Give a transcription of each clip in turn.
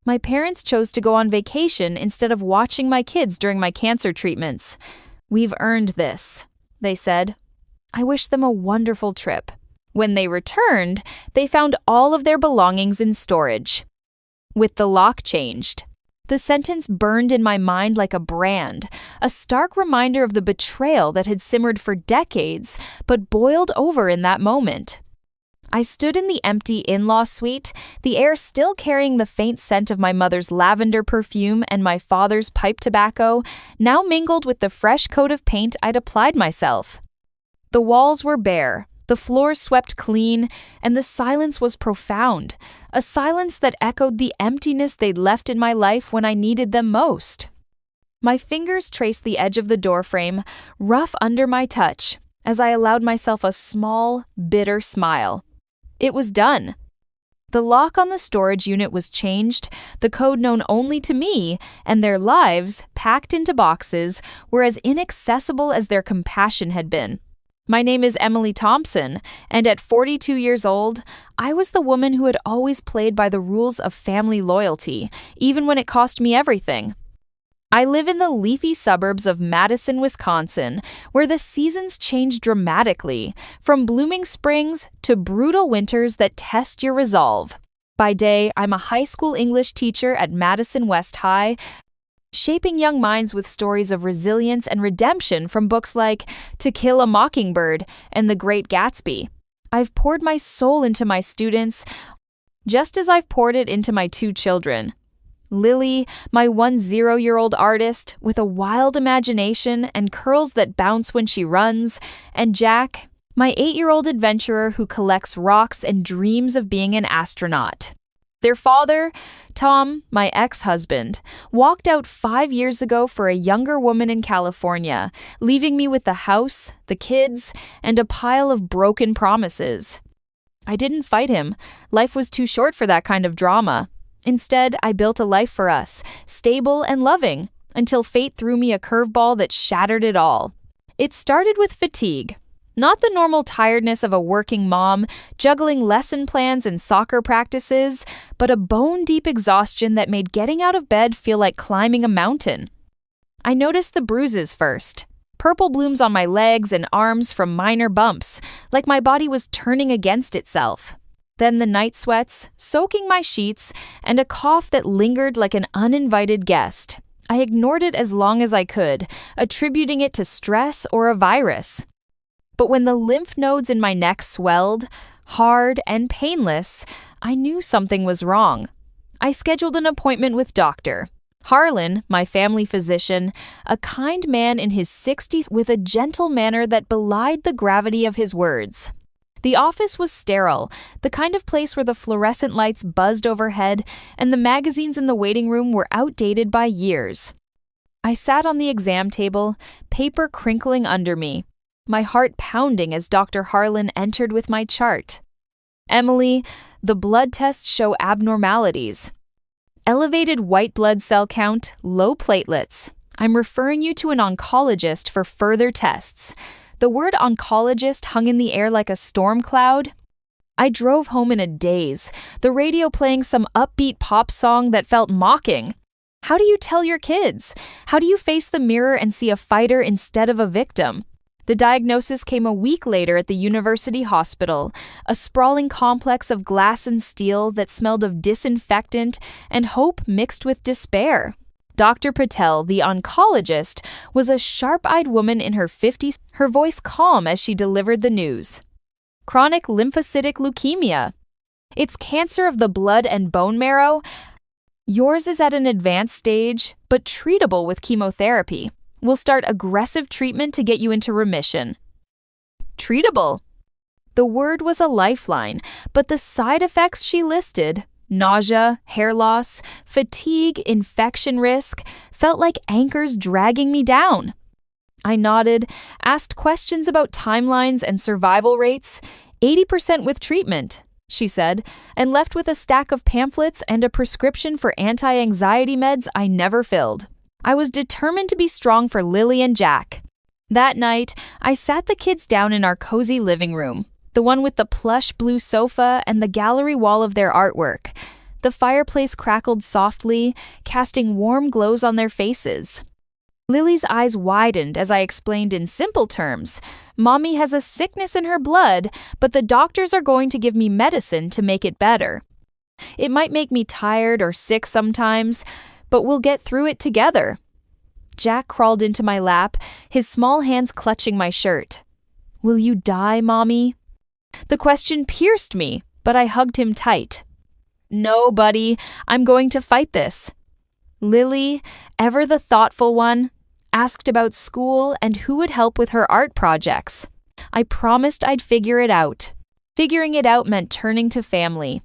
My parents chose to go on vacation instead of watching my kids during my cancer treatments. We've earned this, they said. I wish them a wonderful trip. When they returned, they found all of their belongings in storage. With the lock changed. The sentence burned in my mind like a brand, a stark reminder of the betrayal that had simmered for decades, but boiled over in that moment. I stood in the empty in-law suite, the air still carrying the faint scent of my mother's lavender perfume and my father's pipe tobacco, now mingled with the fresh coat of paint I'd applied myself. The walls were bare, the floor swept clean, and the silence was profound, a silence that echoed the emptiness they'd left in my life when I needed them most. My fingers traced the edge of the doorframe, rough under my touch, as I allowed myself a small, bitter smile. It was done. The lock on the storage unit was changed, the code known only to me, and their lives, packed into boxes, were as inaccessible as their compassion had been. My name is Emily Thompson, and at 42 years old, I was the woman who had always played by the rules of family loyalty, even when it cost me everything. I live in the leafy suburbs of Madison, Wisconsin, where the seasons change dramatically, from blooming springs to brutal winters that test your resolve. By day, I'm a high school English teacher at Madison West High, shaping young minds with stories of resilience and redemption from books like To Kill a Mockingbird and The Great Gatsby. I've poured my soul into my students, just as I've poured it into my 2 children. Lily, my 10-year-old artist with a wild imagination and curls that bounce when she runs, and Jack, my 8-year-old adventurer who collects rocks and dreams of being an astronaut. Their father, Tom, my ex-husband, walked out 5 years ago for a younger woman in California, leaving me with the house, the kids, and a pile of broken promises. I didn't fight him. Life was too short for that kind of drama. Instead, I built a life for us, stable and loving, until fate threw me a curveball that shattered it all. It started with fatigue. Not the normal tiredness of a working mom, juggling lesson plans and soccer practices, but a bone-deep exhaustion that made getting out of bed feel like climbing a mountain. I noticed the bruises first. Purple blooms on my legs and arms from minor bumps, like my body was turning against itself. Then the night sweats, soaking my sheets, and a cough that lingered like an uninvited guest. I ignored it as long as I could, attributing it to stress or a virus. But when the lymph nodes in my neck swelled, hard and painless, I knew something was wrong. I scheduled an appointment with Dr. Harlan, my family physician, a kind man in his 60s with a gentle manner that belied the gravity of his words. The office was sterile, the kind of place where the fluorescent lights buzzed overhead and the magazines in the waiting room were outdated by years. I sat on the exam table, paper crinkling under me, my heart pounding as Dr. Harlan entered with my chart. Emily, the blood tests show abnormalities. Elevated white blood cell count, low platelets. I'm referring you to an oncologist for further tests. The word oncologist hung in the air like a storm cloud. I drove home in a daze, the radio playing some upbeat pop song that felt mocking. How do you tell your kids? How do you face the mirror and see a fighter instead of a victim? The diagnosis came a week later at the university hospital, a sprawling complex of glass and steel that smelled of disinfectant and hope mixed with despair. Dr. Patel, the oncologist, was a sharp-eyed woman in her 50s, her voice calm as she delivered the news. Chronic lymphocytic leukemia. It's cancer of the blood and bone marrow. Yours is at an advanced stage, but treatable with chemotherapy. We'll start aggressive treatment to get you into remission. Treatable. The word was a lifeline, but the side effects she listed, nausea, hair loss, fatigue, infection risk, felt like anchors dragging me down. I nodded, asked questions about timelines and survival rates. 80% with treatment, she said, and left with a stack of pamphlets and a prescription for anti-anxiety meds I never filled. I was determined to be strong for Lily and Jack. That night, I sat the kids down in our cozy living room, the one with the plush blue sofa and the gallery wall of their artwork. The fireplace crackled softly, casting warm glows on their faces. Lily's eyes widened as I explained in simple terms. Mommy has a sickness in her blood, but the doctors are going to give me medicine to make it better. It might make me tired or sick sometimes, but we'll get through it together. Jack crawled into my lap, his small hands clutching my shirt. Will you die, Mommy? The question pierced me, but I hugged him tight. No, buddy, I'm going to fight this. Lily, ever the thoughtful one, asked about school and who would help with her art projects. I promised I'd figure it out. Figuring it out meant turning to family.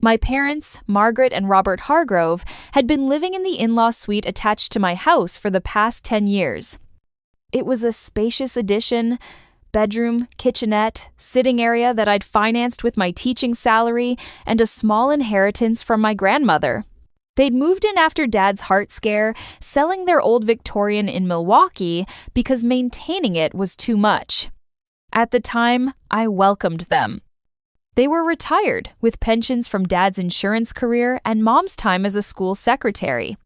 My parents, Margaret and Robert Hargrove, had been living in the in-law suite attached to my house for the past 10 years. It was a spacious addition, bedroom, kitchenette, sitting area that I'd financed with my teaching salary and a small inheritance from my grandmother. They'd moved in after Dad's heart scare, selling their old Victorian in Milwaukee because maintaining it was too much. At the time, I welcomed them. They were retired, with pensions from Dad's insurance career and Mom's time as a school secretary.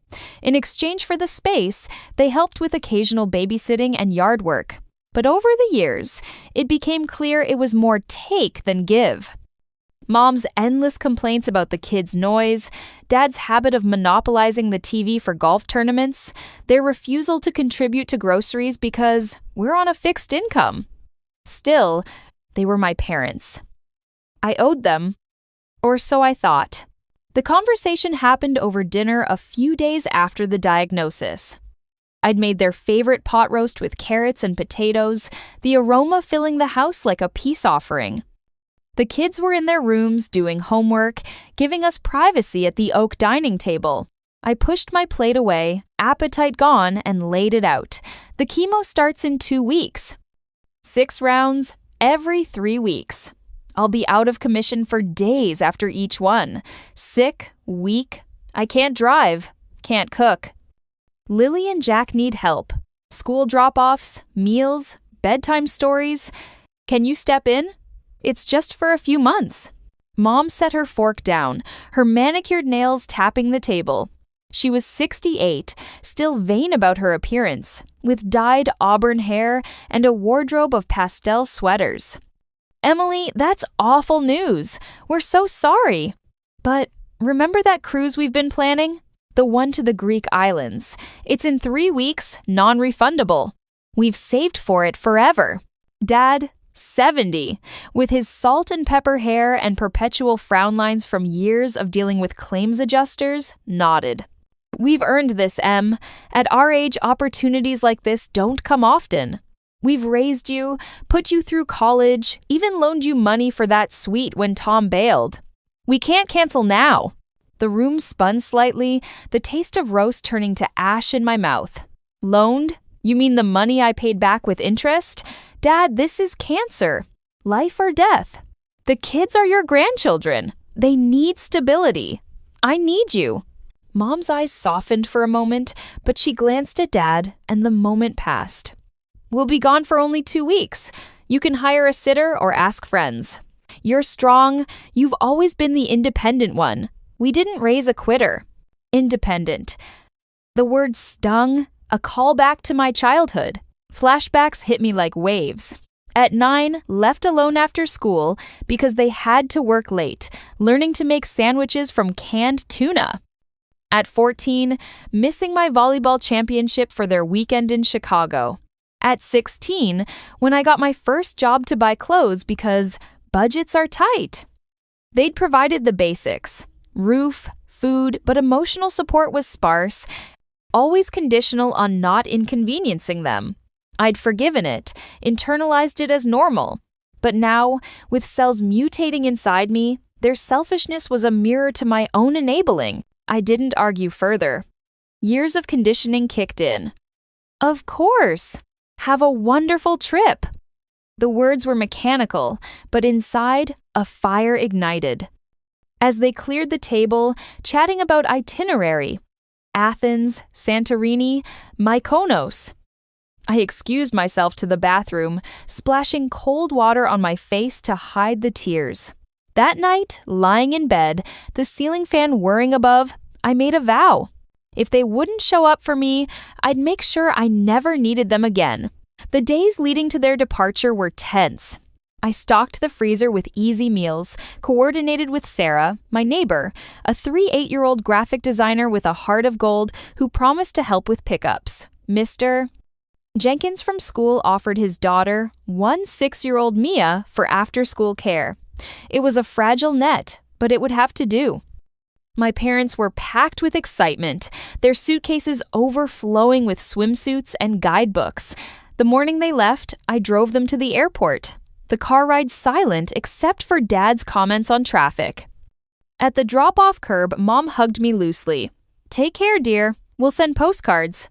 In exchange for the space, they helped with occasional babysitting and yard work. But over the years, it became clear it was more take than give. Mom's endless complaints about the kids' noise, Dad's habit of monopolizing the TV for golf tournaments, their refusal to contribute to groceries because we're on a fixed income. Still, they were my parents. I owed them, or so I thought. The conversation happened over dinner a few days after the diagnosis. I'd made their favorite pot roast with carrots and potatoes, the aroma filling the house like a peace offering. The kids were in their rooms doing homework, giving us privacy at the oak dining table. I pushed my plate away, appetite gone, and laid it out. The chemo starts in 2 weeks. 6 rounds, every 3 weeks. I'll be out of commission for days after each one. Sick, weak, I can't drive, can't cook. Lily and Jack need help. School drop-offs, meals, bedtime stories. Can you step in? It's just for a few months. Mom set her fork down, her manicured nails tapping the table. She was 68, still vain about her appearance, with dyed auburn hair and a wardrobe of pastel sweaters. Emily, that's awful news. We're so sorry. But remember that cruise we've been planning? The one to the Greek islands. It's in 3 weeks, non-refundable. We've saved for it forever. Dad, 70, with his salt and pepper hair and perpetual frown lines from years of dealing with claims adjusters, nodded. We've earned this, Em. At our age, opportunities like this don't come often. We've raised you, put you through college, even loaned you money for that suite when Tom bailed. We can't cancel now. The room spun slightly, the taste of roast turning to ash in my mouth. Loaned? You mean the money I paid back with interest? Dad, this is cancer. Life or death. The kids are your grandchildren. They need stability. I need you. Mom's eyes softened for a moment, but she glanced at Dad, and the moment passed. We'll be gone for only 2 weeks. You can hire a sitter or ask friends. You're strong. You've always been the independent one. We didn't raise a quitter. Independent. The word stung, a callback to my childhood. Flashbacks hit me like waves. At 9, left alone after school because they had to work late, learning to make sandwiches from canned tuna. At 14, missing my volleyball championship for their weekend in Chicago. At 16, when I got my first job to buy clothes because budgets are tight. They'd provided the basics, roof, food, but emotional support was sparse, always conditional on not inconveniencing them. I'd forgiven it, internalized it as normal. But now, with cells mutating inside me, their selfishness was a mirror to my own enabling. I didn't argue further. Years of conditioning kicked in. Of course. Have a wonderful trip. The words were mechanical, but inside, a fire ignited. As they cleared the table, chatting about itinerary, Athens, Santorini, Mykonos. I excused myself to the bathroom, splashing cold water on my face to hide the tears. That night, lying in bed, the ceiling fan whirring above, I made a vow. If they wouldn't show up for me, I'd make sure I never needed them again. The days leading to their departure were tense. I stocked the freezer with easy meals, coordinated with Sarah, my neighbor, a 8-year-old graphic designer with a heart of gold who promised to help with pickups. Mr. Jenkins from school offered his daughter, 6-year-old Mia, for after-school care. It was a fragile net, but it would have to do. My parents were packed with excitement, their suitcases overflowing with swimsuits and guidebooks. The morning they left, I drove them to the airport. The car ride silent except for Dad's comments on traffic. At the drop-off curb, Mom hugged me loosely. "Take care, dear. We'll send postcards."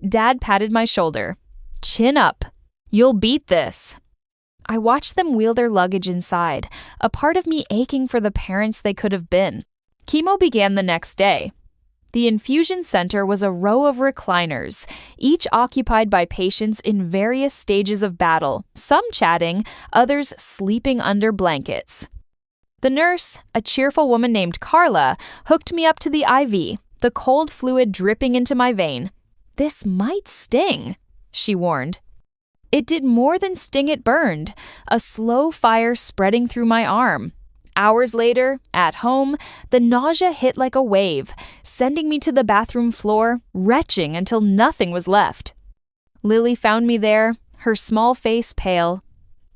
Dad patted my shoulder. "Chin up. You'll beat this." I watched them wheel their luggage inside, a part of me aching for the parents they could have been. Chemo began the next day. The infusion center was a row of recliners, each occupied by patients in various stages of battle, some chatting, others sleeping under blankets. The nurse, a cheerful woman named Carla, hooked me up to the IV, the cold fluid dripping into my vein. "This might sting," she warned. It did more than sting, it burned, a slow fire spreading through my arm. Hours later, at home, the nausea hit like a wave, sending me to the bathroom floor, retching until nothing was left. Lily found me there, her small face pale.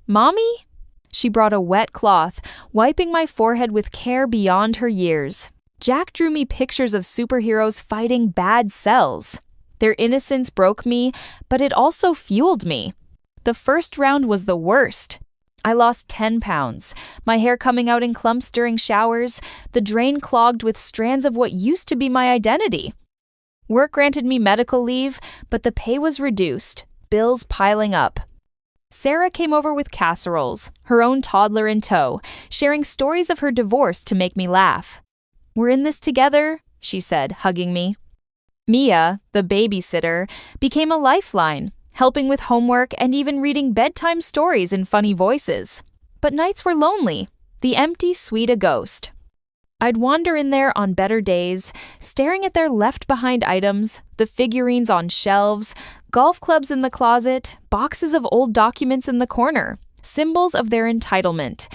"Mommy?" She brought a wet cloth, wiping my forehead with care beyond her years. Jack drew me pictures of superheroes fighting bad cells. Their innocence broke me, but it also fueled me. The first round was the worst. I lost 10 pounds, my hair coming out in clumps during showers, the drain clogged with strands of what used to be my identity. Work granted me medical leave, but the pay was reduced, bills piling up. Sarah came over with casseroles, her own toddler in tow, sharing stories of her divorce to make me laugh. "We're in this together," she said, hugging me. Mia, the babysitter, became a lifeline, helping with homework and even reading bedtime stories in funny voices. But nights were lonely, the empty suite a ghost. I'd wander in there on better days, staring at their left-behind items, the figurines on shelves, golf clubs in the closet, boxes of old documents in the corner, symbols of their entitlement.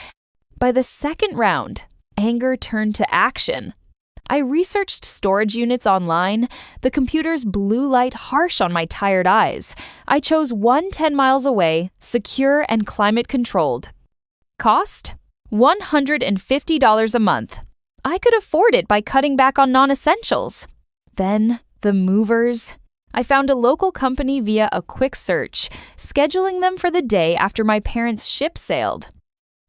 By the second round, anger turned to action. I researched storage units online, the computer's blue light harsh on my tired eyes. I chose one 10 miles away, secure and climate-controlled. Cost? $150 a month. I could afford it by cutting back on non-essentials. Then, the movers. I found a local company via a quick search, scheduling them for the day after my parents' ship sailed.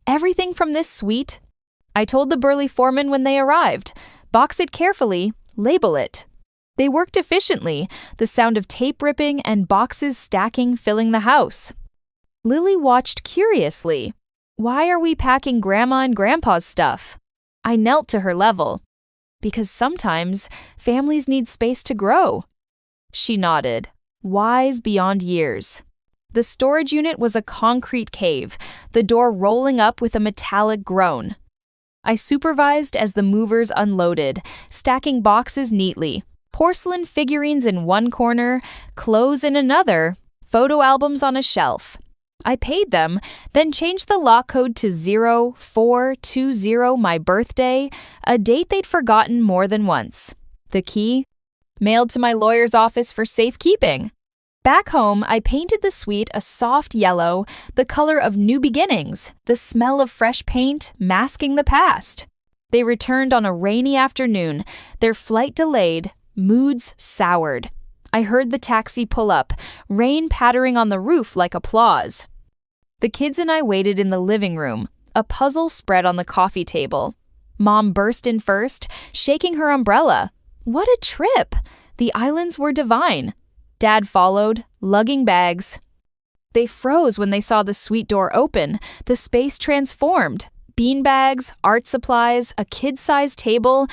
"Everything from this suite," I told the burly foreman when they arrived. "Box it carefully, label it." They worked efficiently, the sound of tape ripping and boxes stacking filling the house. Lily watched curiously. "Why are we packing Grandma and Grandpa's stuff?" I knelt to her level. "Because sometimes families need space to grow." She nodded, wise beyond years. The storage unit was a concrete cave, the door rolling up with a metallic groan. I supervised as the movers unloaded, stacking boxes neatly, porcelain figurines in one corner, clothes in another, photo albums on a shelf. I paid them, then changed the lock code to 0420, my birthday, a date they'd forgotten more than once. The key? Mailed to my lawyer's office for safekeeping. Back home, I painted the suite a soft yellow, the color of new beginnings, the smell of fresh paint masking the past. They returned on a rainy afternoon, their flight delayed, moods soured. I heard the taxi pull up, rain pattering on the roof like applause. The kids and I waited in the living room, a puzzle spread on the coffee table. Mom burst in first, shaking her umbrella. What a trip! The islands were divine. Dad followed, lugging bags. They froze when they saw the suite door open, the space transformed. Beanbags, art supplies, a kid-sized table.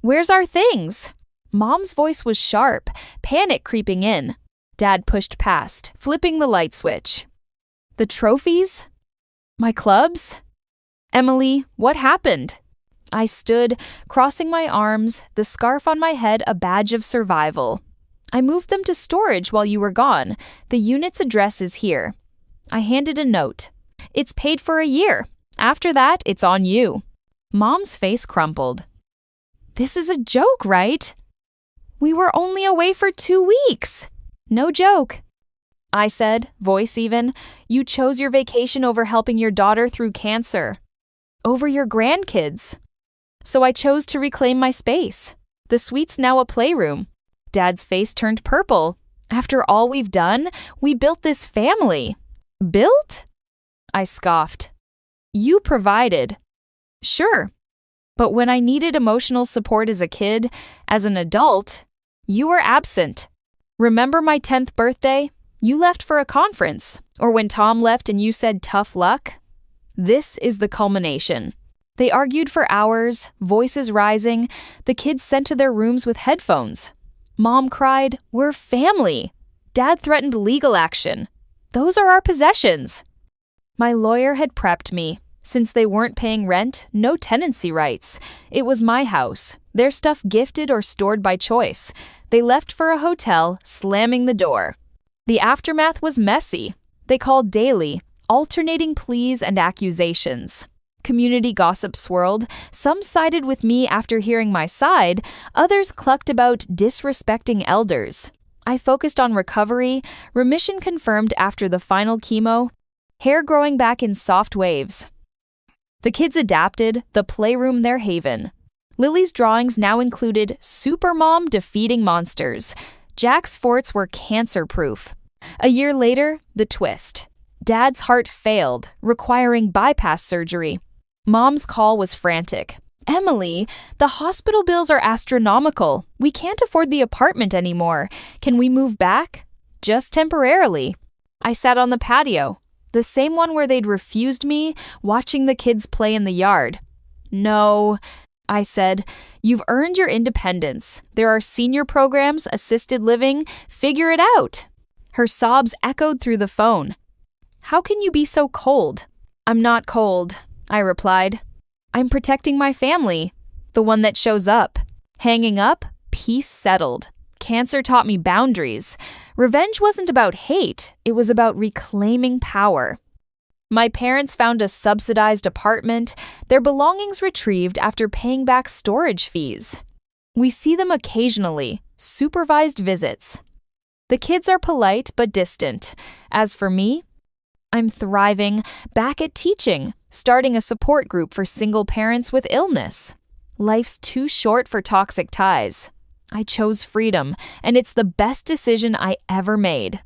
"Where's our things?" Mom's voice was sharp, panic creeping in. Dad pushed past, flipping the light switch. "The trophies? My clubs?" Emily, what happened? I stood, crossing my arms, the scarf on my head a badge of survival. I moved them to storage while you were gone. The unit's address is here. I handed a note. It's paid for a year. After that, it's on you. Mom's face crumpled. This is a joke, right? We were only away for 2 weeks. No joke. I said, voice even. You chose your vacation over helping your daughter through cancer. Over your grandkids. So I chose to reclaim my space. The suite's now a playroom. Dad's face turned purple. After all we've done, we built this family. Built? I scoffed. You provided. Sure. But when I needed emotional support as a kid, as an adult, you were absent. Remember my 10th birthday? You left for a conference. Or when Tom left and you said tough luck? This is the culmination. They argued for hours, voices rising, the kids sent to their rooms with headphones. Mom cried, "We're family." Dad threatened legal action. Those are our possessions. My lawyer had prepped me. Since they weren't paying rent, no tenancy rights. It was my house, their stuff gifted or stored by choice. They left for a hotel, slamming the door. The aftermath was messy. They called daily, alternating pleas and accusations. Community gossip swirled. Some sided with me after hearing my side, others clucked about disrespecting elders. I focused on recovery, remission confirmed after the final chemo, hair growing back in soft waves. The kids adapted, the playroom their haven. Lily's drawings now included Supermom defeating monsters. Jack's forts were cancer-proof. A year later, the twist. Dad's heart failed, requiring bypass surgery. Mom's call was frantic. Emily, the hospital bills are astronomical. We can't afford the apartment anymore. Can we move back? Just temporarily. I sat on the patio, the same one where they'd refused me, watching the kids play in the yard. No, I said, you've earned your independence. There are senior programs, assisted living. Figure it out. Her sobs echoed through the phone. How can you be so cold? I'm not cold, I replied. I'm protecting my family, the one that shows up. Hanging up, peace settled. Cancer taught me boundaries. Revenge wasn't about hate, it was about reclaiming power. My parents found a subsidized apartment, their belongings retrieved after paying back storage fees. We see them occasionally, supervised visits. The kids are polite but distant. As for me, I'm thriving, back at teaching, starting a support group for single parents with illness. Life's too short for toxic ties. I chose freedom, and it's the best decision I ever made.